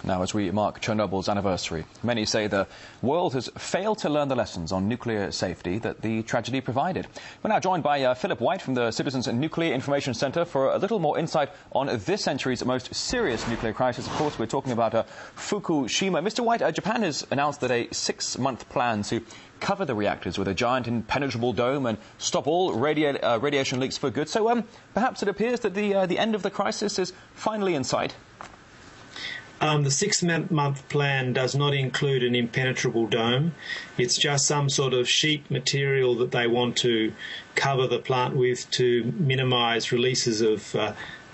Now, as we mark Chernobyl's anniversary, many say the world has failed to learn the lessons on nuclear safety that the tragedy provided. We're now joined by Philip White from the Citizens Nuclear Information Centre for a little more insight on this century's most serious nuclear crisis. Of course, we're talking about Fukushima. Mr. White, Japan has announced that a 6-month plan to cover the reactors with a giant impenetrable dome and stop all radiation leaks for good. So perhaps it appears that the end of the crisis is finally in sight. The 6-month plan does not include an impenetrable dome. It's just some sort of sheet material that they want to cover the plant with to minimise releases of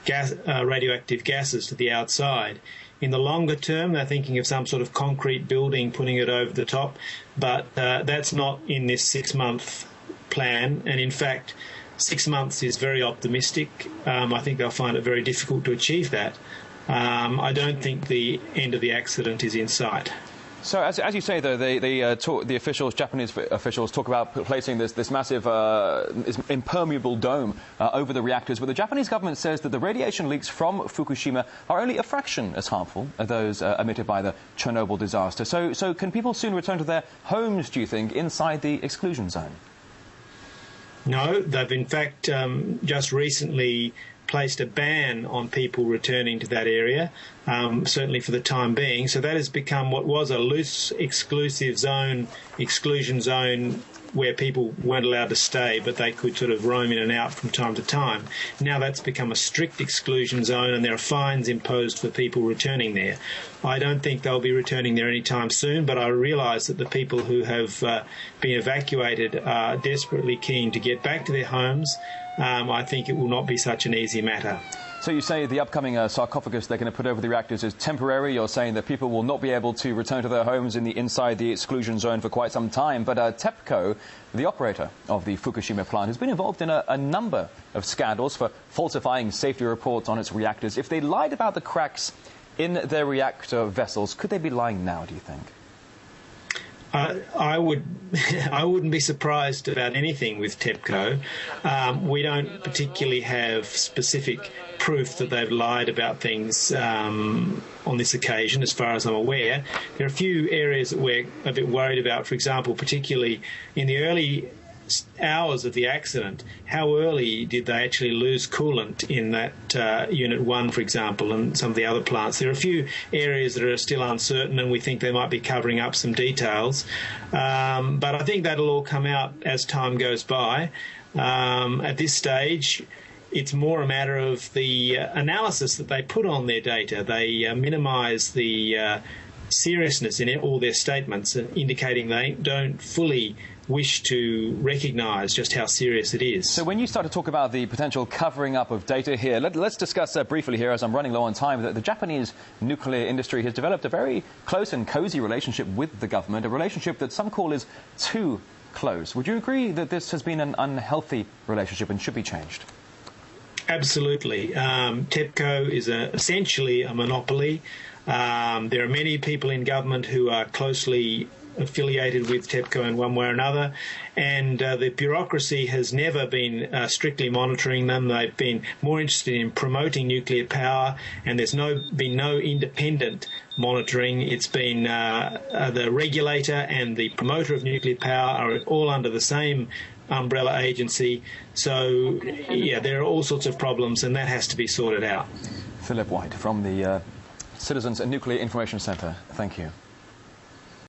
radioactive gases to the outside. In the longer term, they're thinking of some sort of concrete building, putting it over the top, but that's not in this 6-month plan. And in fact, 6 months is very optimistic. I think they'll find it very difficult to achieve that. I don't think the end of the accident is in sight. So, as you say, though, the officials, Japanese officials, talk about placing this massive, this impermeable dome over the reactors, but the Japanese government says that the radiation leaks from Fukushima are only a fraction as harmful as those emitted by the Chernobyl disaster. So can people soon return to their homes, do you think, inside the exclusion zone? No, they've in fact just recently placed a ban on people returning to that area, certainly for the time being. So that has become what was a loose exclusion zone where people weren't allowed to stay, but they could sort of roam in and out from time to time. Now that's become a strict exclusion zone, and there are fines imposed for people returning there. I don't think they'll be returning there anytime soon, but I realise that the people who have been evacuated are desperately keen to get back to their homes. I think it will not be such an easy matter. So you say the upcoming sarcophagus they're going to put over the reactors is temporary. You're saying that people will not be able to return to their homes inside the exclusion zone for quite some time. But TEPCO, the operator of the Fukushima plant, has been involved in a number of scandals for falsifying safety reports on its reactors. If they lied about the cracks in their reactor vessels, could they be lying now, do you think? I wouldn't be surprised about anything with TEPCO. We don't particularly have specific proof that they've lied about things on this occasion, as far as I'm aware. There are a few areas that we're a bit worried about. For example, particularly in the early hours of the accident, how early did they actually lose coolant in that Unit 1, for example, and some of the other plants? There are a few areas that are still uncertain, and we think they might be covering up some details. But I think that'll all come out as time goes by. At this stage, it's more a matter of the analysis that they put on their data. They minimise the seriousness in all their statements, indicating they don't fully wish to recognise just how serious it is. So when you start to talk about the potential covering up of data here, let's discuss briefly here, as I'm running low on time, that the Japanese nuclear industry has developed a very close and cosy relationship with the government, a relationship that some call is too close. Would you agree that this has been an unhealthy relationship and should be changed? Absolutely. TEPCO is essentially a monopoly. There are many people in government who are closely affiliated with TEPCO in one way or another, and the bureaucracy has never been strictly monitoring them. They've been more interested in promoting nuclear power, and there's been no independent monitoring. It's been the regulator and the promoter of nuclear power are all under the same umbrella agency. So, yeah, there are all sorts of problems, and that has to be sorted out. Philip White from the Citizens Nuclear Information Centre, thank you.